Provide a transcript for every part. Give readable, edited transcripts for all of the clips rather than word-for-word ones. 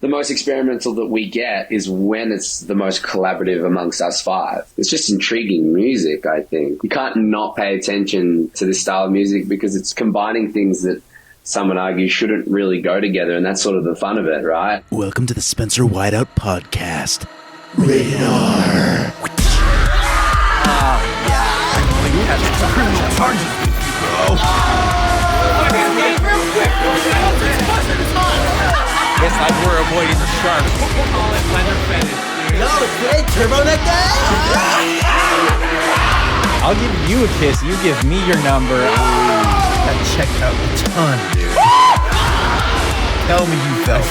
the most experimental that we get is when it's the most collaborative amongst us five. It's just intriguing music, I think. You can't not pay attention to this style of music because it's combining things that some would argue shouldn't really go together, and that's sort of the fun of it, right? Welcome to the Spencer Whiteout podcast. Rated R. You have some criminal charges, bro. Guess like we're avoiding the shark. No, great turbo neck guy. I'll give you a kiss. You give me your number. That checked out a ton, dude. Tell me you felt.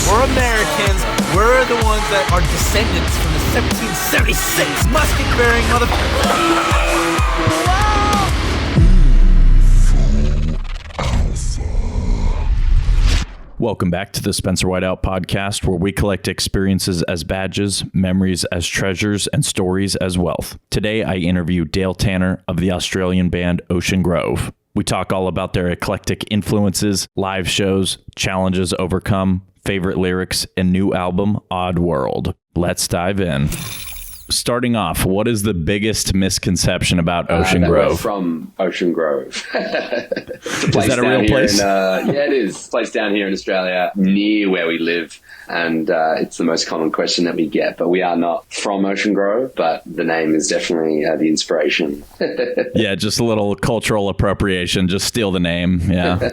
We're Americans. We're the ones that are descendants from the 1776 musket-bearing motherfuckers. Welcome back to the Spencer Whiteout podcast, where we collect experiences as badges, memories as treasures, and stories as wealth. Today, I interview Dale Tanner of the Australian band Ocean Grove. We talk all about their eclectic influences, live shows, challenges overcome, favorite lyrics, and new album, Oddworld. Let's dive in. Starting off, what is the biggest misconception about Ocean Grove? We're from Ocean Grove. It's a place is that a real place? Yeah, it is. It's a place down here in Australia, near where we live. And it's the most common question that we get. But we are not from Ocean Grove, but the name is definitely the inspiration. Yeah, just a little cultural appropriation. Just steal the name. Yeah.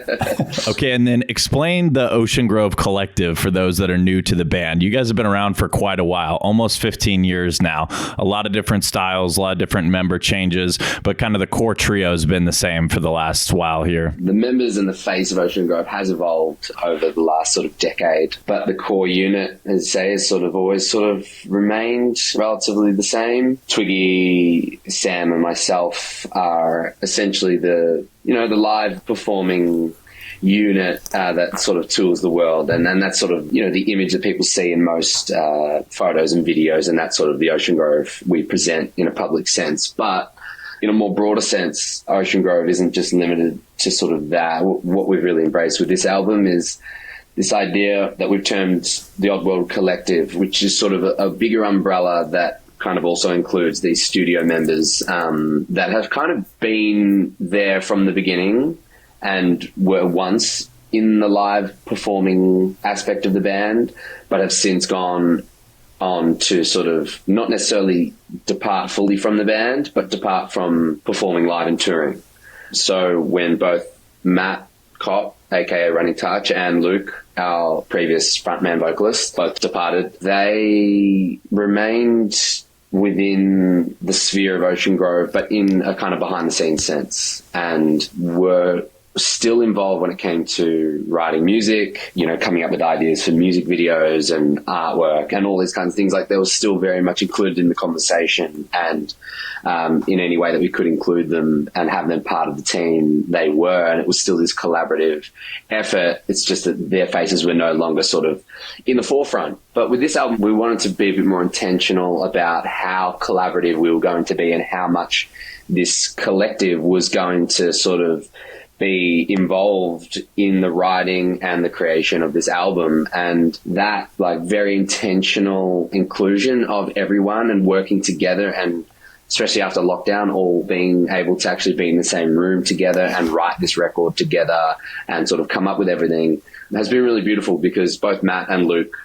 Okay, and then explain the Ocean Grove Collective for those that are new to the band. You guys have been around for quite a while, almost 15 years now. A lot of different styles, a lot of different member changes, but kind of the core trio has been the same for the last while here. The members and the face of Ocean Grove has evolved over the last sort of decade, but the core unit, as I say, has sort of always sort of remained relatively the same. Twiggy, Sam, and myself are essentially the live performing unit that sort of tours the world, and that's sort of the image that people see in most photos and videos, and that's sort of the Ocean Grove we present in a public sense. But in a more broader sense, Ocean Grove isn't just limited to sort of that. What we've really embraced with this album is this idea that we've termed the Oddworld Collective, which is sort of a bigger umbrella that kind of also includes these studio members that have kind of been there from the beginning and were once in the live performing aspect of the band, but have since gone on to sort of not necessarily depart fully from the band, but depart from performing live and touring. So when both Matt Kopp, aka Running Touch, and Luke, our previous frontman vocalist, both departed, they remained within the sphere of Ocean Grove, but in a kind of behind the scenes sense, and were still involved when it came to writing music, coming up with ideas for music videos and artwork and all these kinds of things. Like, they were still very much included in the conversation, and in any way that we could include them and have them part of the team, they were, and it was still this collaborative effort. It's just that their faces were no longer sort of in the forefront. But with this album, we wanted to be a bit more intentional about how collaborative we were going to be and how much this collective was going to sort of be involved in the writing and the creation of this album. And that very intentional inclusion of everyone and working together, and especially after lockdown, all being able to actually be in the same room together and write this record together and sort of come up with everything, has been really beautiful, because both Matt and Luke,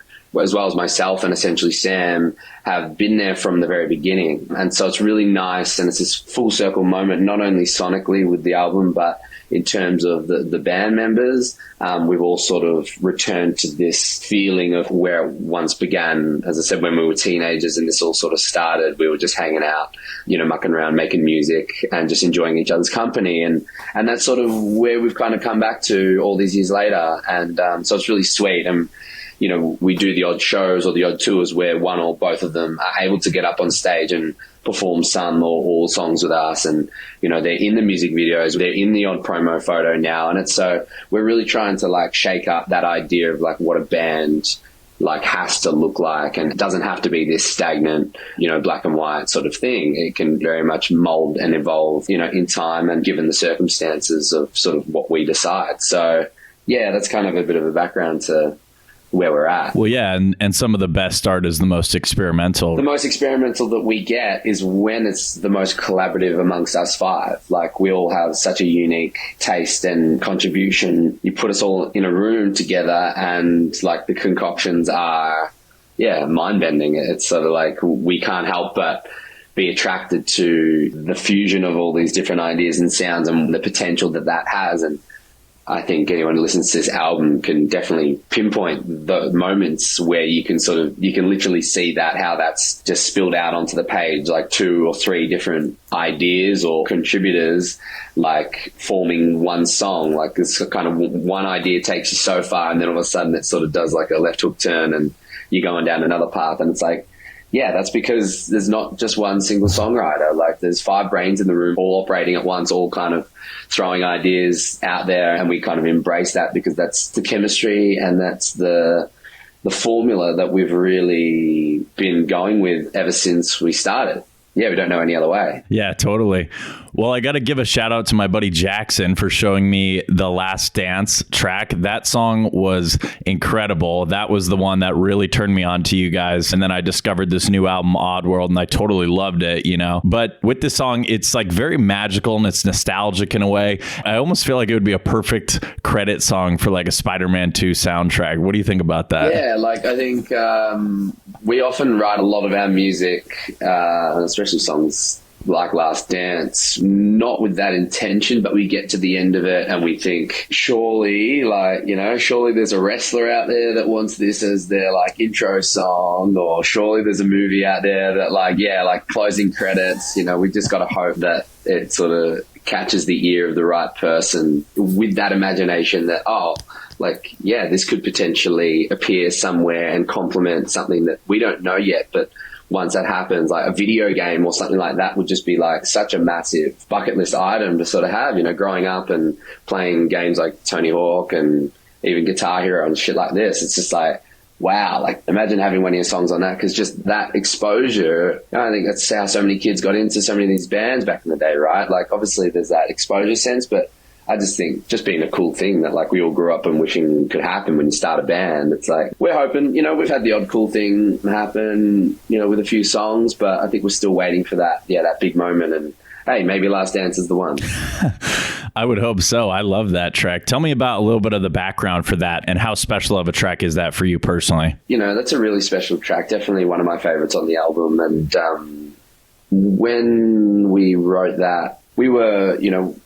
as well as myself and essentially Sam, have been there from the very beginning. And so it's really nice, and it's this full circle moment, not only sonically with the album, but in terms of the band members. We've all sort of returned to this feeling of where it once began. As I said, when we were teenagers and this all sort of started, we were just hanging out, mucking around, making music and just enjoying each other's company. And that's sort of where we've kind of come back to all these years later. And so it's really sweet. And we do the odd shows or the odd tours where one or both of them are able to get up on stage and perform some or all songs with us. And, they're in the music videos, they're in the odd promo photo now. And it's so we're really trying to shake up that idea of what a band has to look like. And it doesn't have to be this stagnant, black and white sort of thing. It can very much mold and evolve, in time and given the circumstances of sort of what we decide. So yeah, that's kind of a bit of a background to where we're at. Well, yeah, and some of the best art is the most experimental. The most experimental that we get is when it's the most collaborative amongst us five. Like, we all have such a unique taste and contribution. You put us all in a room together and like the concoctions are, yeah, mind-bending. It's sort of like we can't help but be attracted to the fusion of all these different ideas and sounds and the potential that that has. And I think anyone who listens to this album can definitely pinpoint the moments where you can literally see that, how that's just spilled out onto the page, like 2 or 3 different ideas or contributors, like forming one song. Like, this kind of one idea takes you so far, and then all of a sudden it sort of does like a left hook turn and you're going down another path. And it's like, yeah, that's because there's not just one single songwriter. Like, there's 5 brains in the room, all operating at once, all kind of throwing ideas out there. And we kind of embrace that because that's the chemistry and that's the formula that we've really been going with ever since we started. Yeah, we don't know any other way. Yeah, totally. Well, I got to give a shout out to my buddy Jackson for showing me The Last Dance track. That song was incredible. That was the one that really turned me on to you guys. And then I discovered this new album, Oddworld, and I totally loved it, you know. But with this song, it's like very magical and it's nostalgic in a way. I almost feel like it would be a perfect credit song for like a Spider-Man 2 soundtrack. What do you think about that? Yeah, like, I think we often write a lot of our music, especially songs like Last Dance, not with that intention, but we get to the end of it and we think, surely there's a wrestler out there that wants this as their like intro song, or surely there's a movie out there that like closing credits. We just got to hope that it sort of catches the ear of the right person with that imagination that, this could potentially appear somewhere and complement something that we don't know yet, but once that happens, like a video game or something like that would just be like such a massive bucket list item to sort of have, growing up and playing games like Tony Hawk and even Guitar Hero and shit like this. It's just like, wow, like imagine having one of your songs on that, because just that exposure, I think that's how so many kids got into so many of these bands back in the day, right? Like, obviously there's that exposure sense, but I just think just being a cool thing that like we all grew up and wishing could happen when you start a band. It's like, we're hoping, we've had the odd cool thing happen, with a few songs, but I think we're still waiting for that big moment. And hey, maybe Last Dance is the one. I would hope so. I love that track. Tell me about a little bit of the background for that and how special of a track is that for you personally? That's a really special track. Definitely one of my favorites on the album. And when we wrote that, we were,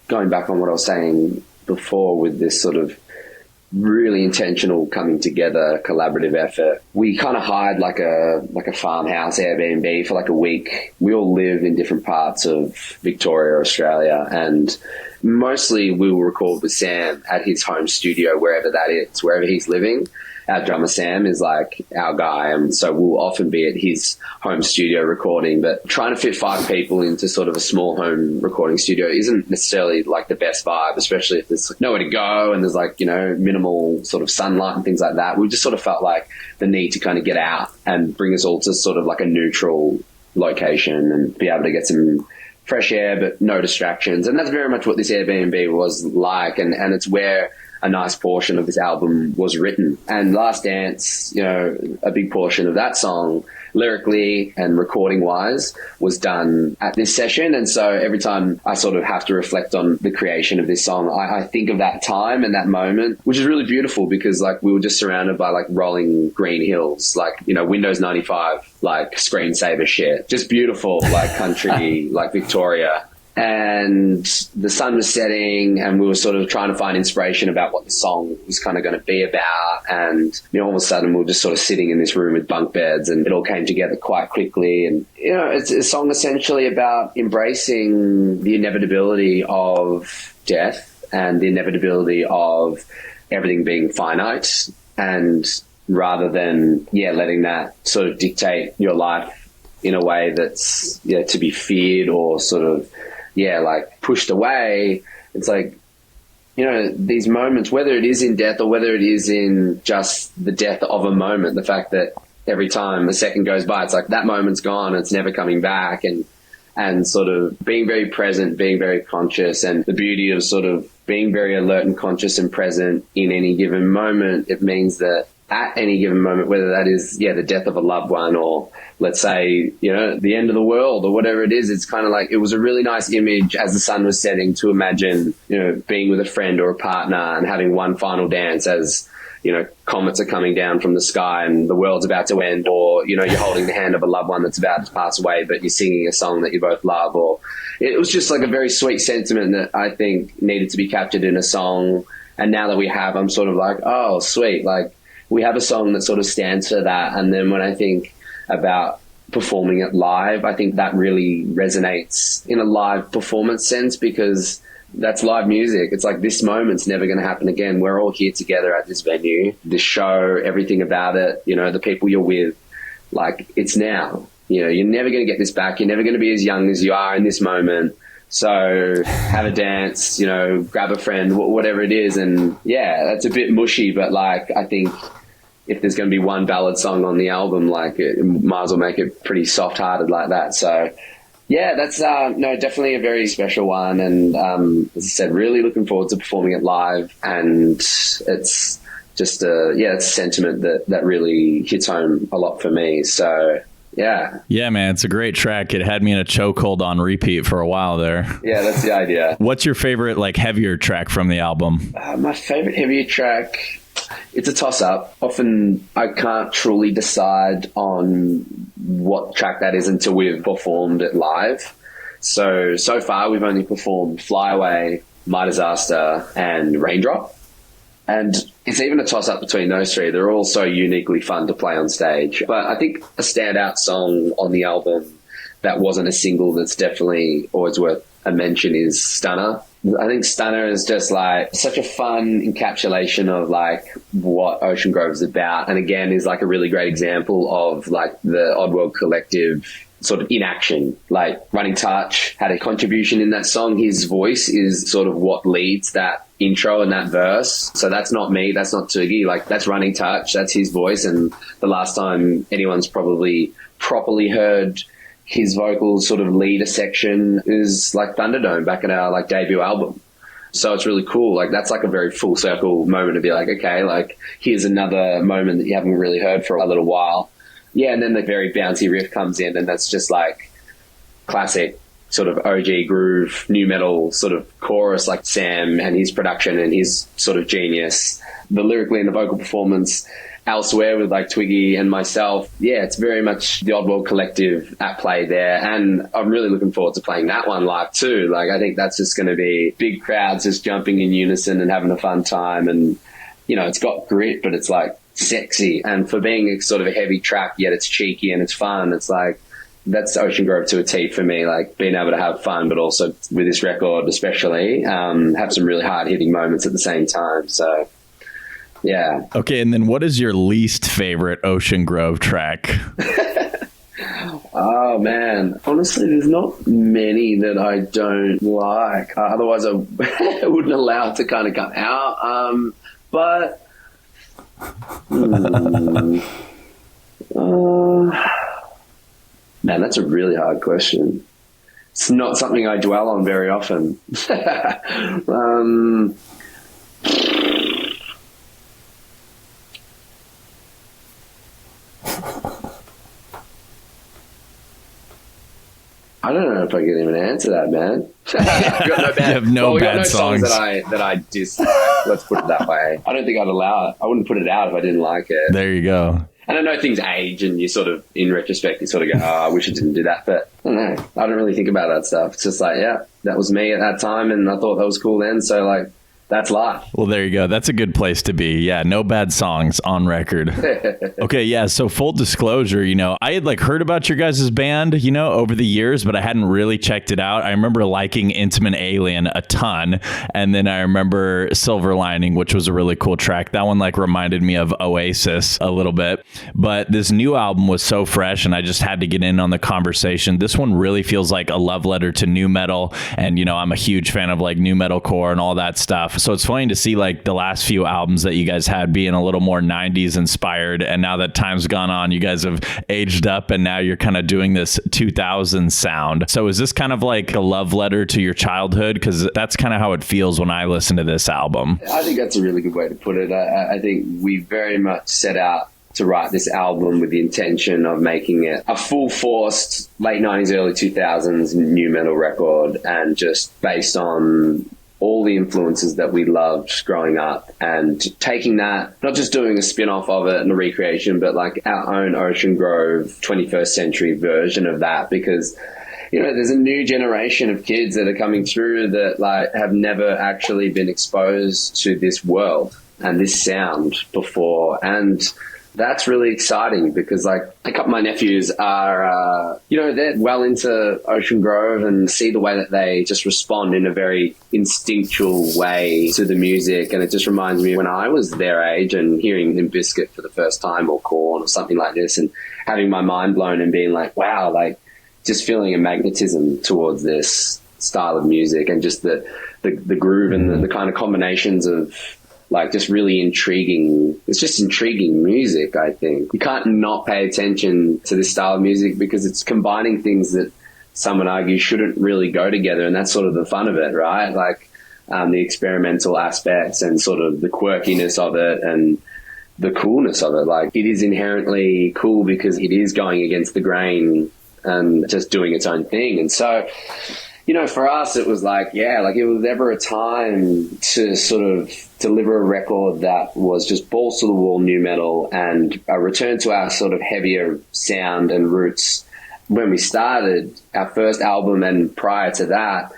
going back on what I was saying before with this sort of really intentional coming together, collaborative effort. We kind of hired like a farmhouse Airbnb for like a week. We all live in different parts of Victoria, Australia, and mostly we will record with Sam at his home studio, wherever that is, wherever he's living. Our drummer Sam is like our guy, and so we'll often be at his home studio recording. But trying to fit 5 people into sort of a small home recording studio isn't necessarily like the best vibe, especially if there's nowhere to go and there's like, minimal sort of sunlight and things like that. We just sort of felt like the need to kind of get out and bring us all to sort of like a neutral location and be able to get some fresh air but no distractions. And that's very much what this Airbnb was like, and it's where a nice portion of this album was written. And Last Dance, a big portion of that song, lyrically and recording wise, was done at this session. And so every time I sort of have to reflect on the creation of this song, I think of that time and that moment, which is really beautiful because like we were just surrounded by like rolling green hills, like, Windows 95, like screensaver shit, just beautiful, like country, like Victoria. And the sun was setting and we were sort of trying to find inspiration about what the song was kind of going to be about. And, all of a sudden we were just sort of sitting in this room with bunk beds and it all came together quite quickly. And, it's a song essentially about embracing the inevitability of death and the inevitability of everything being finite. And rather than, letting that sort of dictate your life in a way that's, to be feared or sort of, like pushed away. It's like, these moments, whether it is in death or whether it is in just the death of a moment, the fact that every time a second goes by, it's like that moment's gone, it's never coming back. And and sort of being very present, being very conscious, and the beauty of sort of being very alert and conscious and present in any given moment. It means that at any given moment, whether that is, the death of a loved one, or let's say, the end of the world or whatever it is, it's kind of like, it was a really nice image as the sun was setting to imagine, being with a friend or a partner and having one final dance as, comets are coming down from the sky and the world's about to end, or, you're holding the hand of a loved one that's about to pass away, but you're singing a song that you both love. Or it was just like a very sweet sentiment that I think needed to be captured in a song. And now that we have, I'm sort of like, oh, sweet. Like, we have a song that sort of stands for that. And then when I think about performing it live, I think that really resonates in a live performance sense, because that's live music. It's like, this moment's never going to happen again. We're all here together at this venue, this show, everything about it, the people you're with, like, it's now. You're never going to get this back. You're never going to be as young as you are in this moment. So have a dance, grab a friend, whatever it is. And that's a bit mushy, but like, I think if there's going to be one ballad song on the album, like, it might as well make it pretty soft-hearted like that. So that's definitely a very special one. And as I said, really looking forward to performing it live. And it's just it's a sentiment that really hits home a lot for me. So yeah, man, it's a great track. It had me in a chokehold on repeat for a while there. Yeah, that's the idea. What's your favorite, like, heavier track from the album? My favorite heavier track, it's a toss-up. Often I can't truly decide on what track that is until we've performed it live. So far we've only performed Fly Away, My Disaster, and Raindrop. And it's even a toss-up between those three. They're all so uniquely fun to play on stage. But I think a standout song on the album that wasn't a single that's definitely always worth a mention is Stunner. I think Stunner is just like such a fun encapsulation of like what Ocean Grove is about. And again, is like a really great example of like the Oddworld Collective sort of in action. Like Running Touch had a contribution in that song. His voice is sort of what leads that intro and that verse. So that's not me, that's not Toogie. Like, that's Running Touch, that's his voice. And the last time anyone's probably properly heard his vocals sort of lead a section is like Thunderdome back at our like debut album. So it's really cool. Like, that's like a very full circle moment to be like, okay, like here's another moment that you haven't really heard for a little while. Yeah, and then the very bouncy riff comes in, and that's just like classic sort of OG groove, new metal sort of chorus, like Sam and his production and his sort of genius. The lyrically and the vocal performance elsewhere with like Twiggy and myself, it's very much the Oddworld Collective at play there. And I'm really looking forward to playing that one live too. Like, I think that's just going to be big crowds just jumping in unison and having a fun time. And, it's got grit, but it's like sexy. And for being a sort of a heavy track, yet it's cheeky and it's fun, it's like, that's Ocean Grove to a T for me, like being able to have fun, but also with this record especially, have some really hard-hitting moments at the same time. So, yeah. Okay, and then what is your least favorite Ocean Grove track? Oh, man. Honestly, there's not many that I don't like. Otherwise, I wouldn't allow it to kind of come out. But... man, that's a really hard question. It's not something I dwell on very often. I don't know if I can even answer that, man. I've got no bad, you have no bad songs that I dislike. Let's put it that way. I don't think I'd allow it. I wouldn't put it out if I didn't like it. There you go. And I know things age, and you sort of, in retrospect, you sort of go, oh, I wish I didn't do that. But I don't know. I don't really think about that stuff. It's just like, yeah, that was me at that time, and I thought that was cool then. So, like, that's life. Well, there you go. That's a good place to be. Yeah, no bad songs on record. Okay, yeah, so full disclosure, I had like heard about your guys' band, over the years, but I hadn't really checked it out. I remember liking Intimate Alien a ton, and then I remember Silver Lining, which was a really cool track. That one like reminded me of Oasis a little bit, but this new album was so fresh, and I just had to get in on the conversation. This one really feels like a love letter to nu metal, and I'm a huge fan of like nu-metalcore and all that stuff. So it's funny to see like the last few albums that you guys had being a little more 90s inspired. And now that time's gone on, you guys have aged up and now you're kind of doing this 2000s sound. So is this kind of like a love letter to your childhood? Because that's kind of how it feels when I listen to this album. I think that's a really good way to put it. I think we very much set out to write this album with the intention of making it a full-forced late 90s, early 2000s nu metal record, and just based on all the influences that we loved growing up, and taking that, not just doing a spin-off of it and a recreation, but like our own Ocean Grove 21st century version of that, because there's a new generation of kids that are coming through that like have never actually been exposed to this world and this sound before. And that's really exciting because like a couple of my nephews are, they're well into Ocean Grove, and see the way that they just respond in a very instinctual way to the music. And it just reminds me when I was their age and hearing Limp Bizkit for the first time, or Korn or something like this, and having my mind blown and being like, wow, like just feeling a magnetism towards this style of music, and just the groove and the kind of combinations of like just really intriguing. It's just intriguing music, I think. You can't not pay attention to this style of music because it's combining things that some would argue shouldn't really go together. And that's sort of the fun of it, right? Like the experimental aspects and sort of the quirkiness of it and the coolness of it. Like it is inherently cool because it is going against the grain and just doing its own thing. And so, for us, it was like, it was ever a time to sort of deliver a record that was just balls to the wall nu metal and a return to our sort of heavier sound and roots. When we started our first album and prior to that,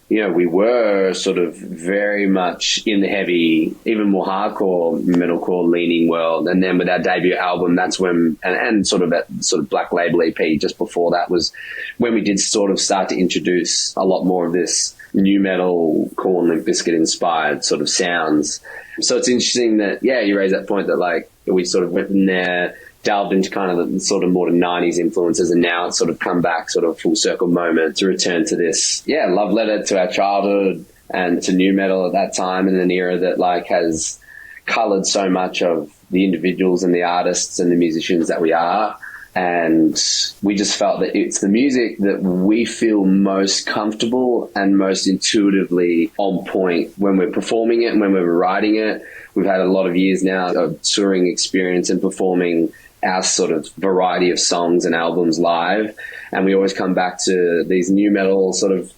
we were sort of very much in the heavy, even more hardcore, metalcore leaning world. And then with our debut album, that's when, and sort of that sort of Black Label EP just before that, was when we did sort of start to introduce a lot more of this nu metal, Korn, Limp Bizkit inspired sort of sounds. So it's interesting that, you raise that point that like we sort of went in there, delved into kind of the sort of more 90s influences, and now it's sort of come back sort of full circle moment to return to this, love letter to our childhood and to nu metal at that time, in an era that like has colored so much of the individuals and the artists and the musicians that we are. And we just felt that it's the music that we feel most comfortable and most intuitively on point when we're performing it and when we're writing it. We've had a lot of years now of touring experience and performing our sort of variety of songs and albums live, and we always come back to these nu metal sort of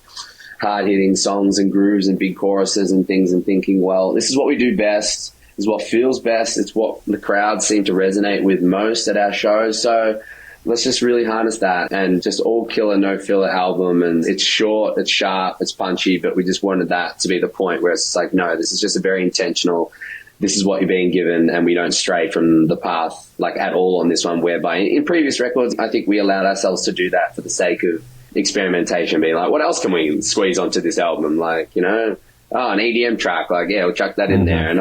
hard-hitting songs and grooves and big choruses and things, and thinking, well, this is what we do best, this is what feels best, it's what the crowds seem to resonate with most at our shows, so let's just really harness that and just all killer, no filler album. And it's short, it's sharp, it's punchy, but we just wanted that to be the point where it's just like, no, this is just a very intentional, this is what you're being given, and we don't stray from the path like at all on this one, whereby in previous records, I think we allowed ourselves to do that for the sake of experimentation, being like, what else can we squeeze onto this album? Like, an EDM track, like, we'll chuck that in there, and,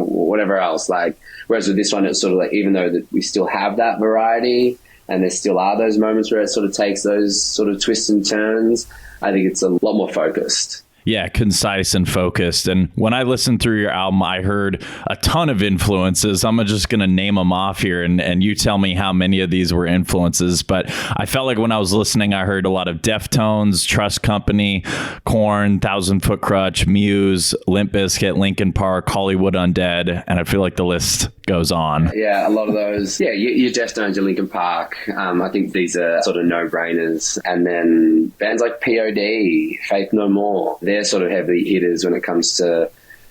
whatever else. Like, whereas with this one, it's sort of like, even though that we still have that variety and there still are those moments where it sort of takes those sort of twists and turns, I think it's a lot more focused. Yeah, concise and focused. And when I listened through your album, I heard a ton of influences. I'm just going to name them off here, and you tell me how many of these were influences. But I felt like when I was listening, I heard a lot of Deftones, Trust Company, Korn, Thousand Foot Crutch, Muse, Limp Bizkit, Linkin Park, Hollywood Undead, and I feel like the list goes on. Yeah, a lot of those. Yeah, your Deftones, your Linkin Park. I think these are sort of no-brainers. And then bands like POD, Faith No More, they're sort of heavy hitters when it comes to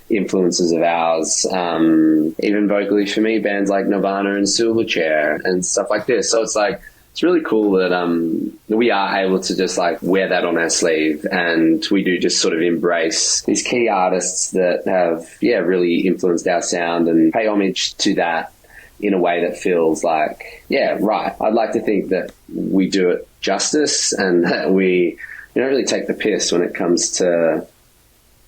influences of ours. Even vocally for me, bands like Nirvana and Silverchair and stuff like this. So it's like, it's really cool that we are able to just like wear that on our sleeve, and we do just sort of embrace these key artists that have really influenced our sound and pay homage to that in a way that feels like right. I'd like to think that we do it justice, and that we don't really take the piss when it comes to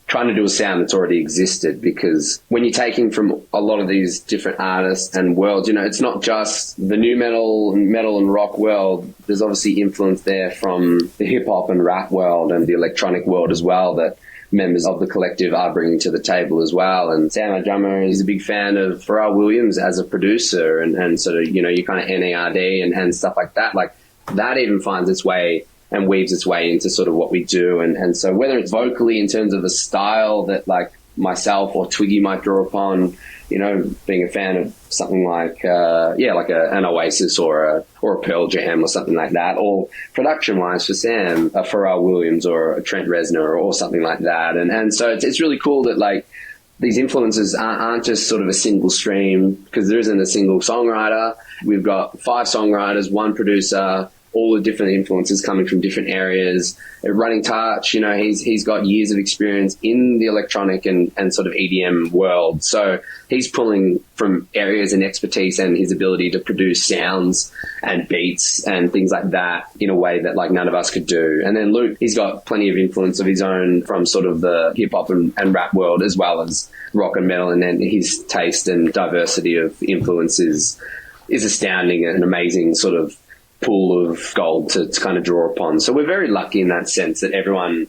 trying to do a sound that's already existed, because when you're taking from a lot of these different artists and worlds, it's not just the nu metal and rock world. There's obviously influence there from the hip hop and rap world and the electronic world as well that members of the collective are bringing to the table as well. And Sam, our drummer, is a big fan of Pharrell Williams as a producer and sort of, you kind of NERD and stuff like that. Like that even finds its way and weaves its way into sort of what we do. And so whether it's vocally in terms of a style that like myself or Twiggy might draw upon, being a fan of something like, an Oasis or a Pearl Jam or something like that, or production-wise for Sam, a Pharrell Williams or a Trent Reznor or something like that. And so it's really cool that like these influences aren't just sort of a single stream, because there isn't a single songwriter. We've got 5 songwriters, 1 producer, all the different influences coming from different areas. Running Touch, he's got years of experience in the electronic and sort of EDM world. So he's pulling from areas and expertise and his ability to produce sounds and beats and things like that in a way that like none of us could do. And then Luke, he's got plenty of influence of his own from sort of the hip hop and rap world, as well as rock and metal. And then his taste and diversity of influences is astounding and amazing sort of pool of gold to kind of draw upon. So we're very lucky in that sense that everyone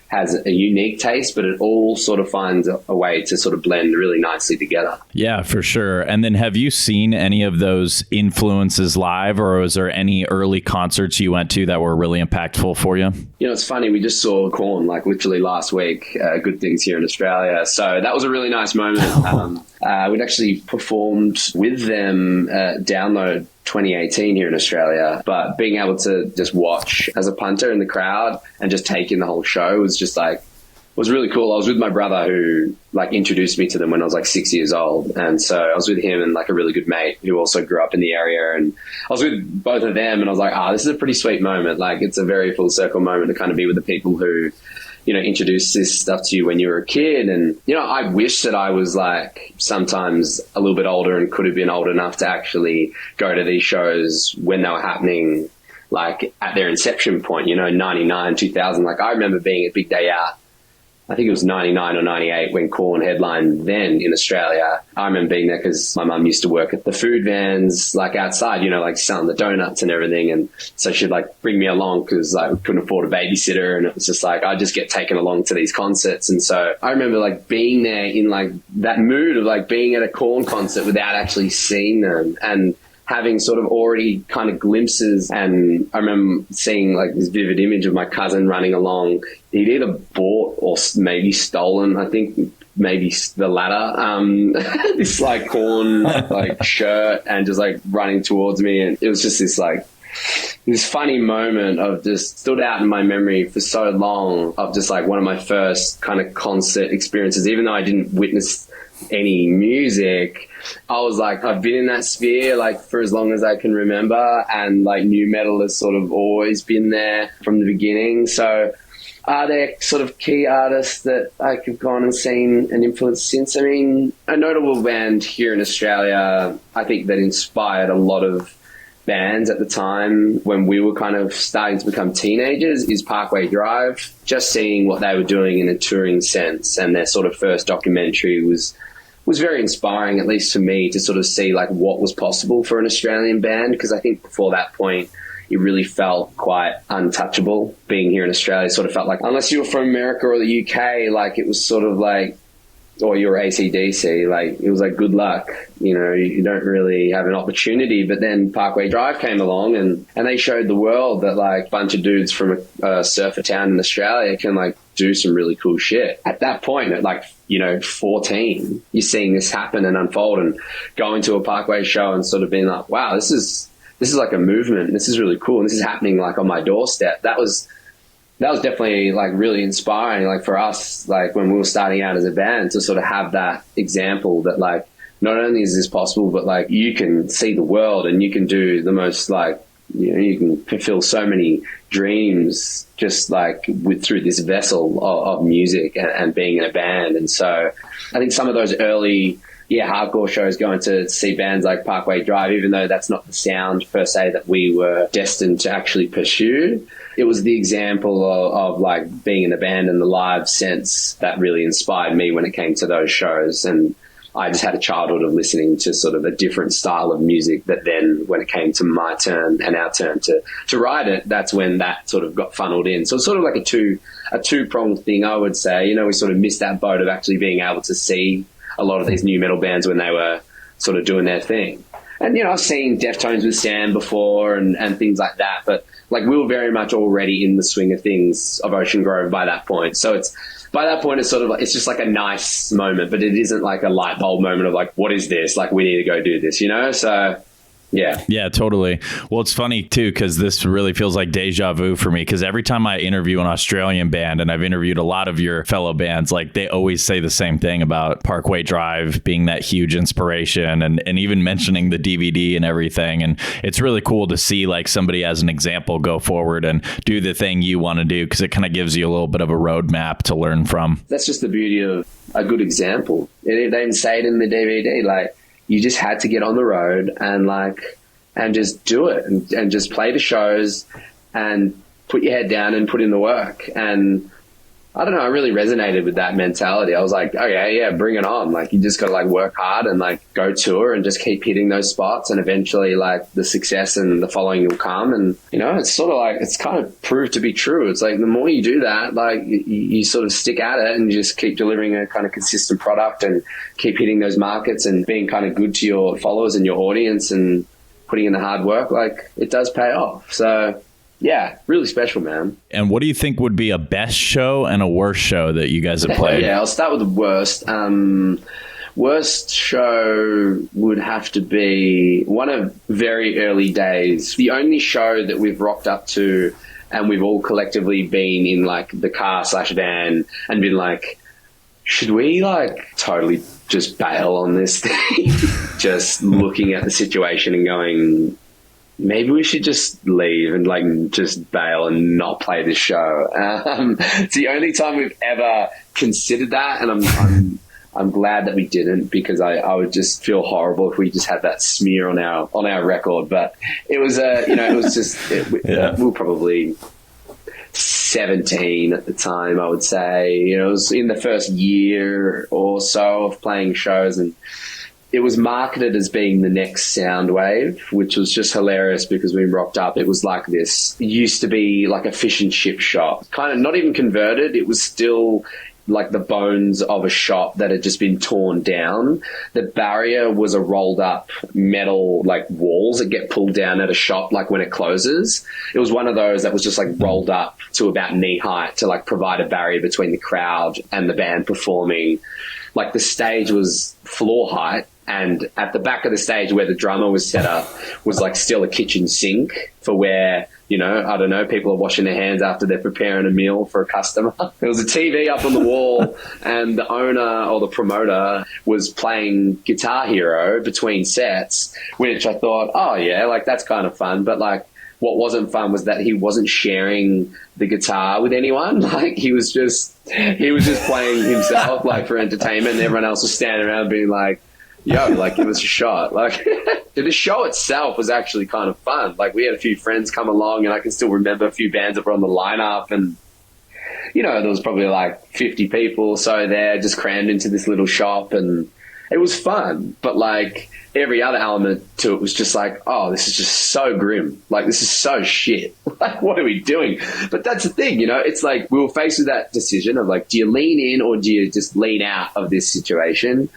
has a unique taste, but it all sort of finds a way to sort of blend really nicely together. Yeah, for sure. And then have you seen any of those influences live, or was there any early concerts you went to that were really impactful for you? It's funny. We just saw Korn like literally last week, Good Things here in Australia. So that was a really nice moment. We'd actually performed with them at Download 2018 here in Australia, but being able to just watch as a punter in the crowd and just take in the whole show was really cool. I was with my brother who like introduced me to them when I was like 6 years old. And so I was with him and like a really good mate who also grew up in the area. And I was with both of them and I was like, this is a pretty sweet moment. Like it's a very full circle moment to kind of be with the people who, introduced this stuff to you when you were a kid. And, I wish that I was like sometimes a little bit older and could have been old enough to actually go to these shows when they were happening, like at their inception point, 99, 2000. Like I remember being at Big Day Out, I think it was 99 or 98 when Korn headlined then in Australia. I remember being there because my mum used to work at the food vans, like outside, like selling the donuts and everything. And so she'd like bring me along because like we couldn't afford a babysitter. And it was just like, I'd just get taken along to these concerts. And so I remember like being there in like that mood of like being at a Korn concert without actually seeing them and having sort of already kind of glimpses. And I remember seeing like this vivid image of my cousin running along. He'd either bought or maybe stolen, I think maybe the latter, this like Korn like shirt and just like running towards me. And it was just this funny moment of just stood out in my memory for so long of just like one of my first kind of concert experiences, even though I didn't witness any music. I was like, I've been in that sphere like for as long as I can remember, and like nu metal has sort of always been there from the beginning. So are there sort of key artists that I've gone and seen and influenced since? I mean, a notable band here in Australia, I think that inspired a lot of bands at the time when we were kind of starting to become teenagers is Parkway Drive. Just seeing what they were doing in a touring sense and their sort of first documentary was very inspiring, at least for me, to sort of see like what was possible for an Australian band, because I think before that point it really felt quite untouchable. Being here in Australia, it sort of felt like unless you were from America or the UK, like it was sort of like, or you're AC/DC, like it was like good luck, you don't really have an opportunity. But then Parkway Drive came along and they showed the world that like a bunch of dudes from a surfer town in Australia can like do some really cool shit. At that point, at like 14, you're seeing this happen and unfold, and going to a Parkway show and sort of being like, wow, this is like a movement. This is really cool. And this is happening like on my doorstep. That was definitely like really inspiring, like for us, like when we were starting out as a band, to sort of have that example that like, not only is this possible, but like you can see the world and you can do the most like, you can fulfill so many dreams just like through this vessel of music and being in a band. And so I think some of those early hardcore shows, going to see bands like Parkway Drive, even though that's not the sound per se that we were destined to actually pursue, it was the example of like being in a band and the live sense that really inspired me when it came to those shows. And I just had a childhood of listening to sort of a different style of music. But then when it came to my turn and our turn to write it, that's when that sort of got funneled in. So it's sort of like a two-pronged thing, I would say. You know, we sort of missed that boat of actually being able to see a lot of these new metal bands when they were sort of doing their thing. And, you know, I've seen Deftones with Sam before and things like that. But, like, we were very much already in the swing of things of Ocean Grove by that point. So by that point, it's sort of like, it's just like a nice moment, but it isn't like a light bulb moment of like, what is this? Like, we need to go do this, you know? So, yeah. Yeah, totally. Well, it's funny too, because this really feels like deja vu for me, because every time I interview an Australian band, and I've interviewed a lot of your fellow bands, like they always say the same thing about Parkway Drive being that huge inspiration, and even mentioning the DVD and everything. And it's really cool to see like somebody as an example go forward and do the thing you want to do, because it kind of gives you a little bit of a roadmap to learn from. That's just the beauty of a good example. They didn't say it in the DVD, like, you just had to get on the road and just do it and just play the shows and put your head down and put in the work. And I don't know, I really resonated with that mentality. I was like, okay, yeah, bring it on. Like, you just got to like work hard and like go tour and just keep hitting those spots, and eventually like the success and the following will come. And, you know, it's sort of like, it's kind of proved to be true. It's like the more you do that, like you sort of stick at it and you just keep delivering a kind of consistent product and keep hitting those markets and being kind of good to your followers and your audience and putting in the hard work, like it does pay off. So yeah, really special, man. And what do you think would be a best show and a worst show that you guys have played? Yeah, I'll start with the worst. Worst show would have to be one of very early days. The only show that we've rocked up to and we've all collectively been in like the car/van and been like, should we like totally just bail on this thing? Just looking at the situation and going, maybe we should just leave and like just bail and not play this show. It's the only time we've ever considered that, and I'm glad that we didn't, because I would just feel horrible if we just had that smear on our record. But it was it was just we were probably 17 at the time, I would say. You know, it was in the first year or so of playing shows, and it was marketed as being the next Soundwave, which was just hilarious because when we rocked up, it was like this. It used to be like a fish and chip shop, kind of not even converted. It was still like the bones of a shop that had just been torn down. The barrier was a rolled up metal like walls that get pulled down at a shop like when it closes. It was one of those that was just like rolled up to about knee height to like provide a barrier between the crowd and the band performing. Like the stage was floor height, and at the back of the stage where the drummer was set up was like still a kitchen sink for where, you know, I don't know, people are washing their hands after they're preparing a meal for a customer. There was a TV up on the wall, and the owner or the promoter was playing Guitar Hero between sets, which I thought, oh yeah, like that's kind of fun. But like what wasn't fun was that he wasn't sharing the guitar with anyone. Like he was just playing himself like for entertainment, and everyone else was standing around being like, yo, like give us a shot. Like the show itself was actually kind of fun. Like we had a few friends come along, and I can still remember a few bands that were on the lineup, and you know, there was probably like 50 people or so there just crammed into this little shop, and it was fun. But like every other element to it was just like, oh, this is just so grim. Like this is so shit. Like what are we doing? But that's the thing, you know, it's like we were faced with that decision of like, do you lean in or do you just lean out of this situation?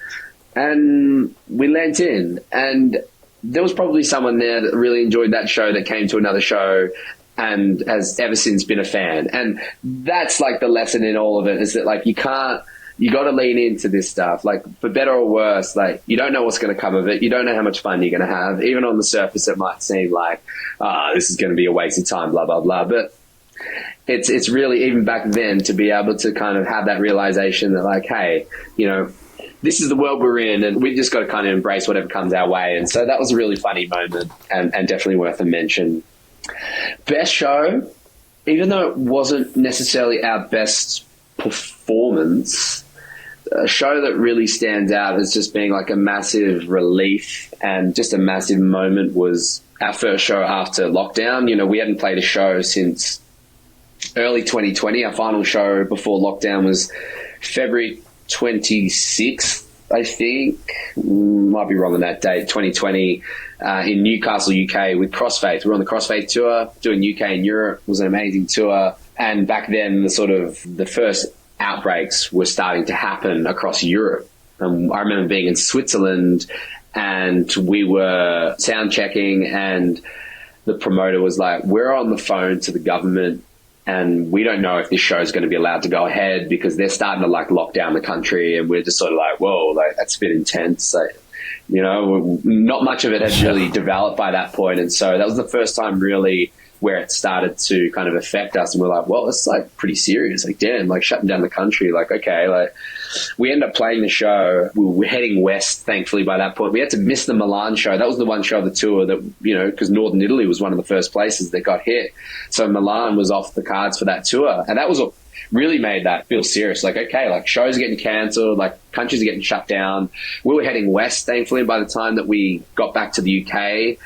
And we leant in, and there was probably someone there that really enjoyed that show that came to another show and has ever since been a fan. And that's like the lesson in all of it, is that like you got to lean into this stuff, like for better or worse. Like you don't know what's going to come of it. You don't know how much fun you're going to have. Even on the surface, it might seem like, this is going to be a waste of time, blah, blah, blah. But it's really, even back then, to be able to kind of have that realization that like, hey, you know, this is the world we're in, and we've just got to kind of embrace whatever comes our way. And so that was a really funny moment, and definitely worth a mention. Best show, even though it wasn't necessarily our best performance, a show that really stands out as just being like a massive relief and just a massive moment was our first show after lockdown. You know, we hadn't played a show since early 2020. Our final show before lockdown was February 26th I think, might be wrong on that date, 2020, in Newcastle, UK with Crossfaith. We were on the Crossfaith tour, doing UK and Europe. It was an amazing tour. And back then, the first outbreaks were starting to happen across Europe. I remember being in Switzerland and we were sound checking and the promoter was like, we're on the phone to the government and we don't know if this show is going to be allowed to go ahead because they're starting to like lock down the country. And we're just sort of like, whoa, like that's a bit intense. Like, you know, not much of it had really developed by that point. And so that was the first time really where it started to kind of affect us. And we're like, well, it's like pretty serious. Like, damn, like shutting down the country. Like, okay, like we ended up playing the show. We were heading west, thankfully, by that point. We had to miss the Milan show. That was the one show of the tour that, you know, because Northern Italy was one of the first places that got hit. So Milan was off the cards for that tour. And that was what really made that feel serious. Like, okay, like shows are getting cancelled, like countries are getting shut down. We were heading west, thankfully. And by the time that we got back to the UK,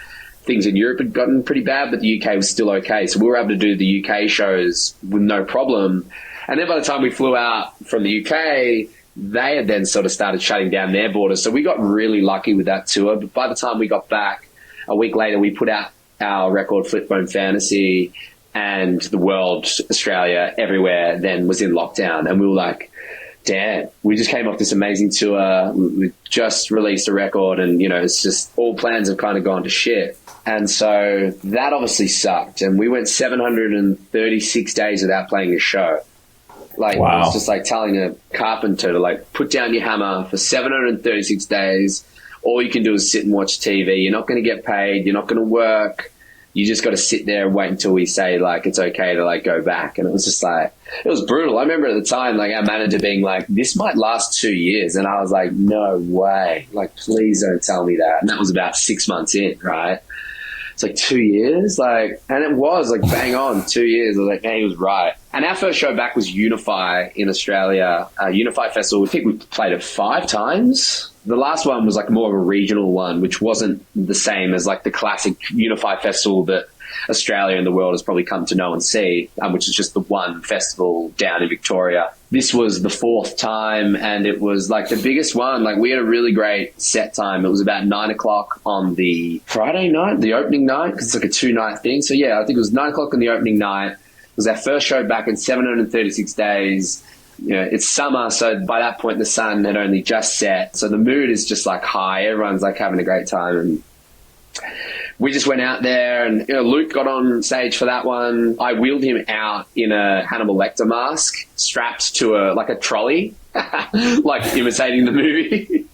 things in Europe had gotten pretty bad, but the UK was still okay. So we were able to do the UK shows with no problem. And then by the time we flew out from the UK, they had then sort of started shutting down their borders. So we got really lucky with that tour. But by the time we got back, a week later, we put out our record Flipbone Fantasy, and the world, Australia, everywhere then was in lockdown. And we were like, damn, we just came off this amazing tour. We just released a record and, you know, it's just all plans have kind of gone to shit. And so that obviously sucked. And we went 736 days without playing a show. Like, wow. It's just like telling a carpenter to like put down your hammer for 736 days. All you can do is sit and watch TV. You're not going to get paid. You're not going to work. You just got to sit there and wait until we say like it's okay to like go back. And it was just like, it was brutal. I remember at the time like our manager being like, this might last 2 years. And I was like, no way. Like, please don't tell me that. And that was about 6 months in, right? It's like 2 years, like, and it was like bang on 2 years. I was like, hey, he was right. And our first show back was Unify in Australia, Unify Festival. I think we played it 5 times. The last one was like more of a regional one, which wasn't the same as like the classic Unify Festival that Australia and the world has probably come to know and see, which is just the one festival down in Victoria. This was the 4th time and it was like the biggest one. Like we had a really great set time. It was about 9 o'clock on the Friday night, the opening night, because it's like a 2-night thing. So yeah, I think it was 9 o'clock on the opening night. It was our first show back in 736 days. You know, it's summer, so by that point the sun had only just set. So the mood is just like high. Everyone's like having a great time. And we just went out there and, you know, Luke got on stage for that one. I wheeled him out in a Hannibal Lecter mask strapped to a trolley, like imitating the movie.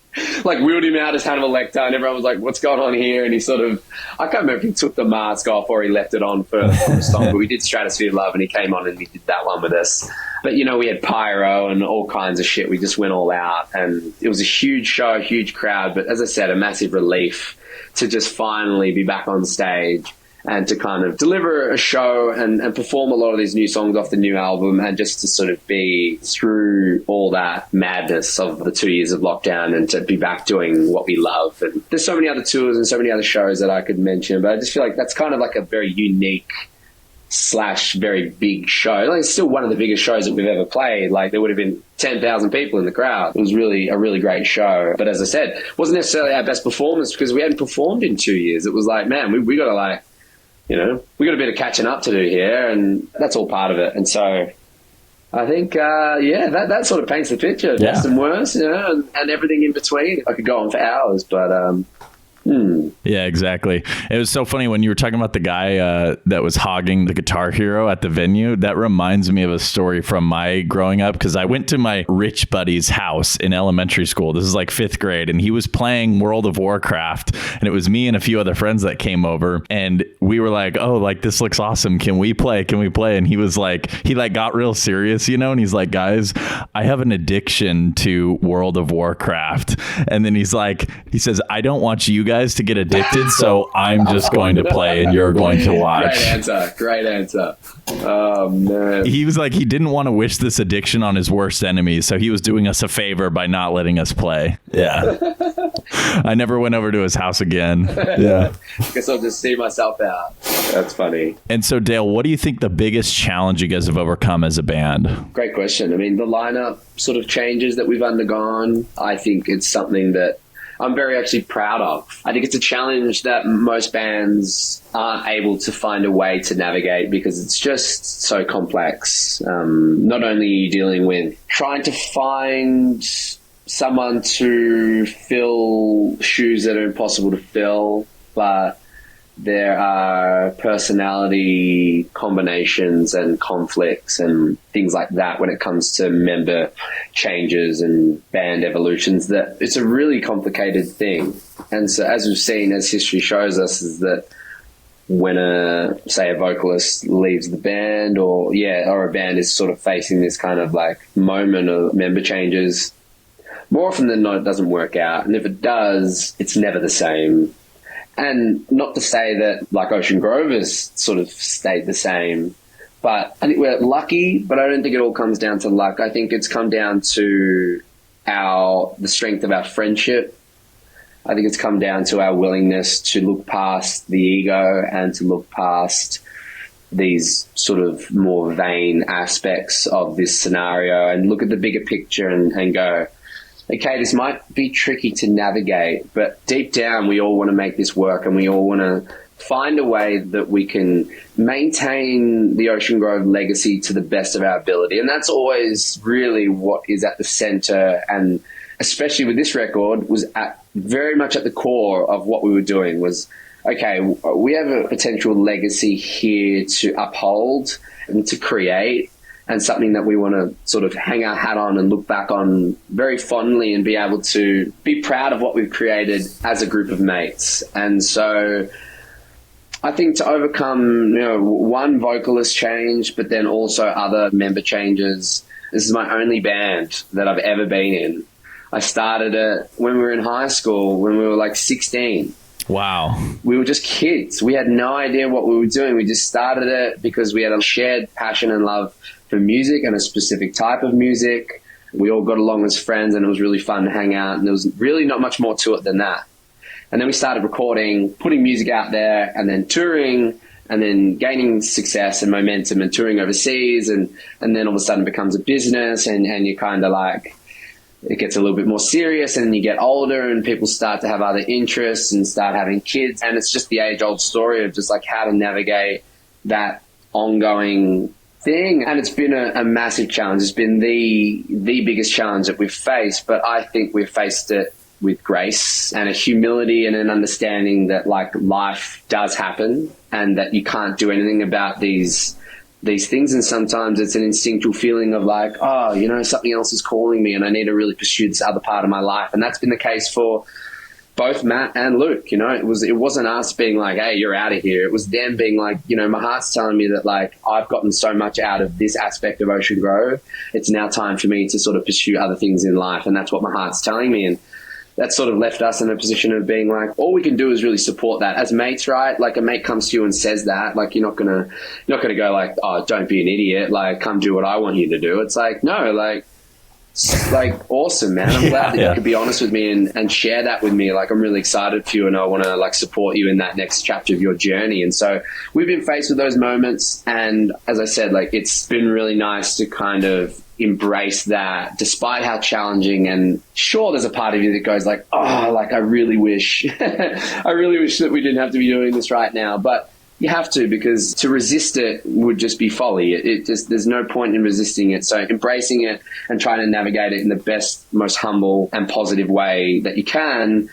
Like wheeled him out as Hannibal Lecter and everyone was like, what's going on here? And he sort of, I can't remember if he took the mask off or he left it on for the song, but we did Stratosphere of Love and he came on and he did that one with us. But, you know, we had pyro and all kinds of shit. We just went all out and it was a huge show, a huge crowd. But as I said, a massive relief to just finally be back on stage and to kind of deliver a show and perform a lot of these new songs off the new album and just to sort of be through all that madness of the 2 years of lockdown and to be back doing what we love. And there's so many other tours and so many other shows that I could mention, but I just feel like that's kind of like a very unique / very big show. Like, it's still one of the biggest shows that we've ever played. Like there would have been 10,000 people in the crowd. It was really a really great show. But as I said, it wasn't necessarily our best performance because we hadn't performed in 2 years. It was like, man, we got to like, you know, we got a bit of catching up to do here and that's all part of it. And so I think, that sort of paints the picture. Yeah. Best and worst, you know, and everything in between. I could go on for hours, but yeah, exactly. It was so funny when you were talking about the guy that was hogging the Guitar Hero at the venue. That reminds me of a story from my growing up because I went to my rich buddy's house in elementary school. This is like 5th grade, and he was playing World of Warcraft, and it was me and a few other friends that came over, and we were like, "Oh, like this looks awesome. Can we play? Can we play?" And he was like, he like got real serious, you know, and he's like, "Guys, I have an addiction to World of Warcraft," and then he says, "I don't want you guys guys to get addicted, so I'm just going to play and you're going to watch. Great answer. Oh, man. He was like, he didn't want to wish this addiction on his worst enemies, so he was doing us a favor by not letting us play. Yeah. I never went over to his house again. Yeah. Guess I'll just see myself out. That's funny. And so, Dale, what do you think the biggest challenge you guys have overcome as a band? Great question. I mean, the lineup sort of changes that we've undergone, I think it's something that I'm very actually proud of. I think it's a challenge that most bands aren't able to find a way to navigate because it's just so complex. Not only are you dealing with trying to find someone to fill shoes that are impossible to fill, but there are personality combinations and conflicts and things like that when it comes to member changes and band evolutions, that it's a really complicated thing. And so as we've seen, as history shows us, is that when a vocalist leaves the band or a band is sort of facing this kind of like moment of member changes, more often than not, it doesn't work out. And if it does, it's never the same. And not to say that like Ocean Grove has sort of stayed the same, but I think we're lucky, but I don't think it all comes down to luck. I think it's come down to the strength of our friendship. I think it's come down to our willingness to look past the ego and to look past these sort of more vain aspects of this scenario and look at the bigger picture and go, okay, this might be tricky to navigate, but deep down we all want to make this work and we all want to find a way that we can maintain the Ocean Grove legacy to the best of our ability. And that's always really what is at the center, and especially with this record, was very much at the core of what we were doing was, okay, we have a potential legacy here to uphold and to create, and something that we want to sort of hang our hat on and look back on very fondly and be able to be proud of what we've created as a group of mates. And so I think to overcome, one vocalist change, but then also other member changes, this is my only band that I've ever been in. I started it when we were in high school, when we were like 16. Wow. We were just kids. We had no idea what we were doing. We just started it because we had a shared passion and love for music and a specific type of music. We all got along as friends and it was really fun to hang out, and there was really not much more to it than that. And then we started recording, putting music out there, and then touring, and then gaining success and momentum and touring overseas, and then all of a sudden it becomes a business, and you kind of like, it gets a little bit more serious, and you get older and people start to have other interests and start having kids. And it's just the age-old story of just like how to navigate that ongoing thing. And it's been a massive challenge. It's been the biggest challenge that we've faced, but I think we've faced it with grace and a humility and an understanding that like life does happen and that you can't do anything about these things. And sometimes it's an instinctual feeling of like, something else is calling me and I need to really pursue this other part of my life. And that's been the case for both Matt and Luke. It wasn't us being like, hey, you're out of here. It was them being like, my heart's telling me that like I've gotten so much out of this aspect of Ocean Grove. It's now time for me to sort of pursue other things in life. And that's what my heart's telling me. And that sort of left us in a position of being like, all we can do is really support that as mates, right? Like a mate comes to you and says that, like you're not gonna go like, oh, don't be an idiot, like come do what I want you to do. It's like, no, like awesome, man. I'm glad that you could be honest with me and share that with me. Like I'm really excited for you and I want to like support you in that next chapter of your journey. And so we've been faced with those moments, and as I said, like it's been really nice to kind of embrace that despite how challenging. And sure, there's a part of you that goes like, oh, like I really wish that we didn't have to be doing this right now, but you have to, because to resist it would just be folly. It just, there's no point in resisting it. So embracing it and trying to navigate it in the best, most humble and positive way that you can,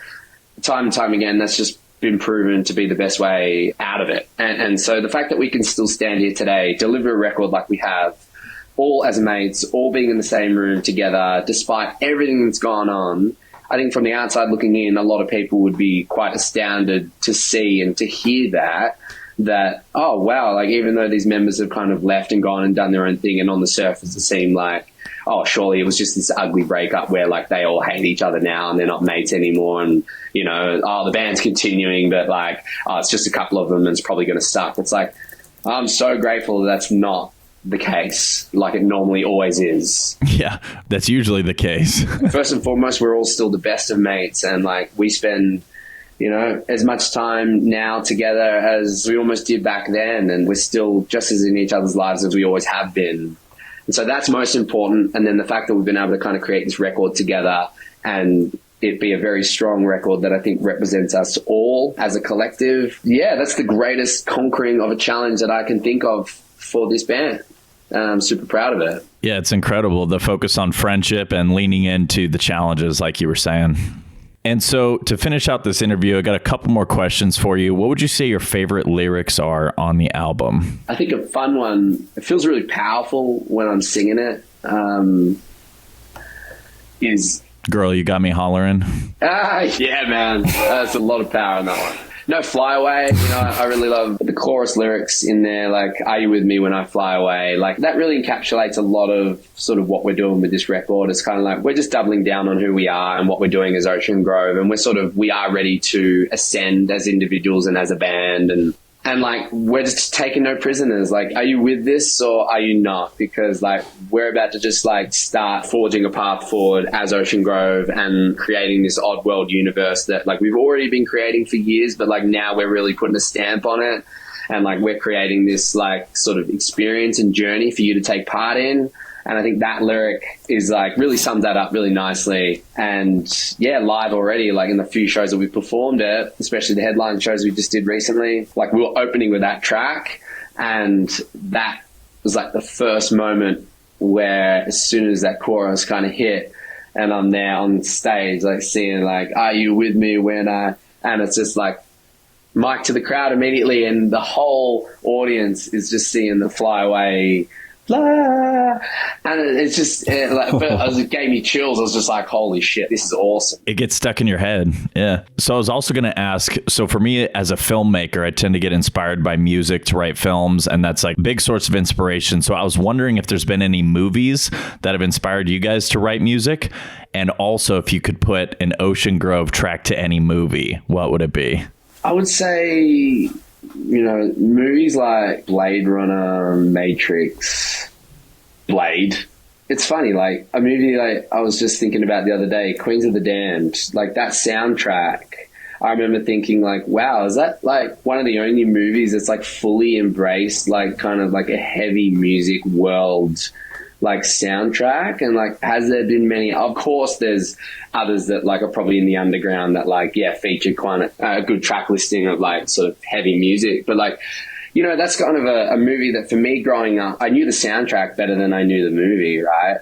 time and time again, that's just been proven to be the best way out of it. And so the fact that we can still stand here today, deliver a record like we have, all as mates, all being in the same room together, despite everything that's gone on, I think from the outside looking in, a lot of people would be quite astounded to see and to hear that, oh, wow, like even though these members have kind of left and gone and done their own thing, and on the surface it seemed like, oh, surely it was just this ugly breakup where like they all hate each other now and they're not mates anymore. And, you know, oh, the band's continuing, but like, oh, it's just a couple of them and it's probably going to suck. It's like, I'm so grateful that's not the case like it normally always is. Yeah, that's usually the case. First and foremost, we're all still the best of mates, and like we spend, you know, as much time now together as we almost did back then, and we're still just as in each other's lives as we always have been. And so that's most important. And then the fact that we've been able to kind of create this record together and it be a very strong record that I think represents us all as a collective. Yeah, that's the greatest conquering of a challenge that I can think of for this band. I'm super proud of it. Yeah, it's incredible. The focus on friendship and leaning into the challenges, like you were saying. And so to finish out this interview, I got a couple more questions for you. What would you say your favorite lyrics are on the album? I think a fun one, it feels really powerful when I'm singing it, is... Girl, You Got Me Hollering. Yeah, man. There's a lot of power in that one. No, Fly Away. You know, I really love the chorus lyrics in there, like, are you with me when I fly away? Like, that really encapsulates a lot of sort of what we're doing with this record. It's kind of like we're just doubling down on who we are and what we're doing as Ocean Grove. And we are ready to ascend as individuals and as a band. And like, we're just taking no prisoners. Like, are you with this or are you not? Because like, we're about to just like start forging a path forward as Ocean Grove and creating this Oddworld universe that like we've already been creating for years, but like now we're really putting a stamp on it. And like, we're creating this like sort of experience and journey for you to take part in. And I think that lyric is like really sums that up really nicely. And yeah, live already, like in the few shows that we've performed at, especially the headline shows we just did recently, like we were opening with that track. And that was like the first moment where as soon as that chorus kind of hit and I'm there on stage, like seeing like, are you with me when and it's just like mic to the crowd immediately. And the whole audience is just seeing the Fly Away, blah. And it's just it gave me chills. I was just like, holy shit, this is awesome. It gets stuck in your head. Yeah. So I was also going to ask, so for me as a filmmaker, I tend to get inspired by music to write films, and that's like a big source of inspiration. So I was wondering if there's been any movies that have inspired you guys to write music, and also if you could put an Ocean Grove track to any movie, what would it be? I would say, you know, movies like Blade Runner, Matrix, Blade. It's funny, like a movie like I was just thinking about the other day, Queens of the Damned, like that soundtrack. I remember thinking like, wow, is that like one of the only movies that's like fully embraced like kind of like a heavy music world like soundtrack? And like, has there been many? Of course there's others that like are probably in the underground that like, yeah, feature quite a good track listing of like sort of heavy music. But like, you know, that's kind of a movie that for me growing up, I knew the soundtrack better than I knew the movie, right?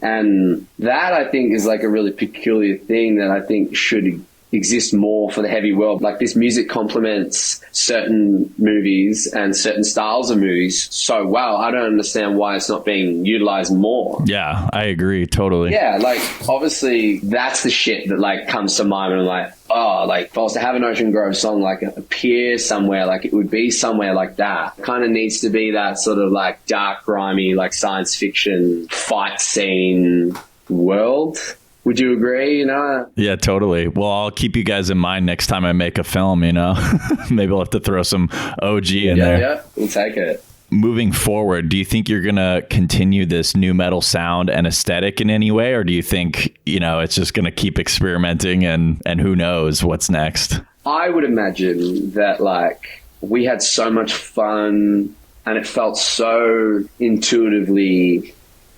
And that I think is like a really peculiar thing that I think should exist more for the heavy world. Like this music complements certain movies and certain styles of movies so well. I don't understand why it's not being utilized more. Yeah, I agree totally. Yeah, like obviously that's the shit that like comes to mind when I'm like, oh, like if I was to have an Ocean Grove song like appear somewhere, like it would be somewhere like that. Kind of needs to be that sort of like dark, grimy, like science fiction fight scene world. Would you agree, you know? Yeah, totally. Well, I'll keep you guys in mind next time I make a film, you know? Maybe I'll have to throw some OG in there. Yeah, we'll take it. Moving forward, do you think you're going to continue this new metal sound and aesthetic in any way? Or do you think, you know, it's just going to keep experimenting and who knows what's next? I would imagine that, like, we had so much fun and it felt so intuitively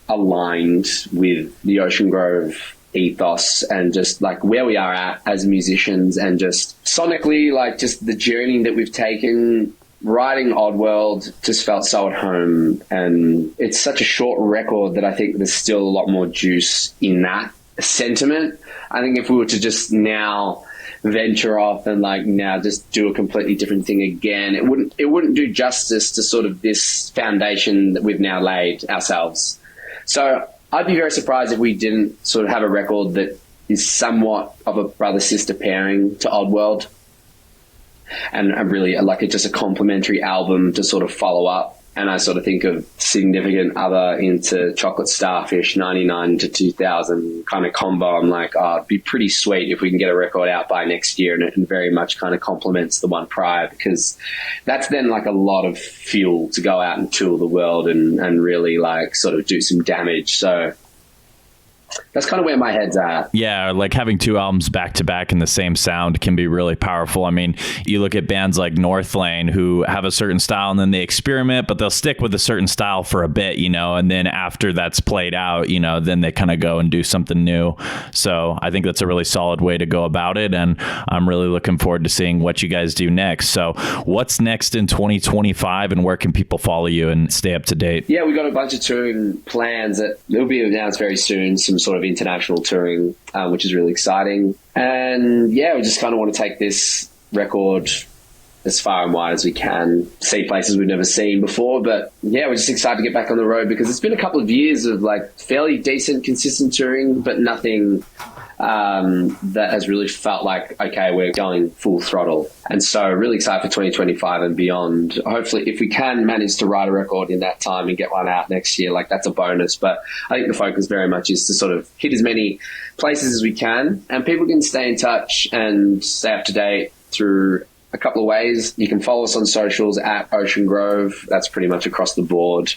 aligned with the Ocean Grove ethos and just like where we are at as musicians and just sonically, like just the journey that we've taken. Writing Oddworld just felt so at home, and it's such a short record that I think there's still a lot more juice in that sentiment. I think if we were to just now venture off and like now just do a completely different thing again, it wouldn't do justice to sort of this foundation that we've now laid ourselves. So I'd be very surprised if we didn't sort of have a record that is somewhat of a brother-sister pairing to Oddworld, and really like just a complementary album to sort of follow up and I sort of think of significant other into Chocolate Starfish, 99 to 2000 kind of combo. I'm like, oh, it'd be pretty sweet if we can get a record out by next year, and it very much kind of complements the one prior, because that's then like a lot of fuel to go out and tour the world and really like sort of do some damage. So that's kind of where my head's at. Yeah, like having two albums back to back in the same sound can be really powerful. I mean, you look at bands like Northlane who have a certain style and then they experiment, but they'll stick with a certain style for a bit, you know, and then after that's played out, you know, then they kind of go and do something new. So I think that's a really solid way to go about it, and I'm really looking forward to seeing what you guys do next. So what's next in 2025, and where can people follow you and stay up to date? Yeah, we got a bunch of touring plans that will be announced very soon. Some sort of international touring, which is really exciting. And yeah, we just kind of want to take this record as far and wide as we can, see places we've never seen before. But yeah, we're just excited to get back on the road, because it's been a couple of years of like fairly decent, consistent touring, but nothing that has really felt like, okay, we're going full throttle. And so really excited for 2025 and beyond. Hopefully, if we can manage to write a record in that time and get one out next year, like that's a bonus. But I think the focus very much is to sort of hit as many places as we can, and people can stay in touch and stay up to date through a couple of ways. You can follow us on socials at Ocean Grove. That's pretty much across the board.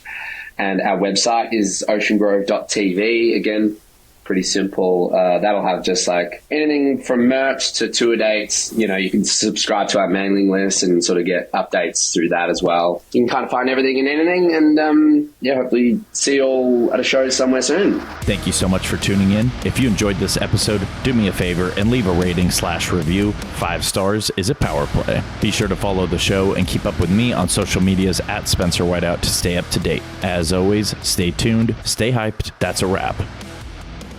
And our website is oceangrove.tv. Again, pretty simple. That'll have just like anything from merch to tour dates. You know, you can subscribe to our mailing list and sort of get updates through that as well. You can kind of find everything and anything, and yeah, hopefully see you all at a show somewhere soon. Thank you so much for tuning in. If you enjoyed this episode, do me a favor and leave a rating/review. 5 stars is a power play. Be sure to follow the show and keep up with me on social medias at Spencer Whiteout to stay up to date. As always, stay tuned, stay hyped. That's a wrap.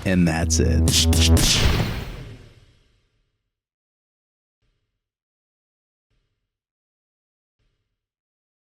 And that's it.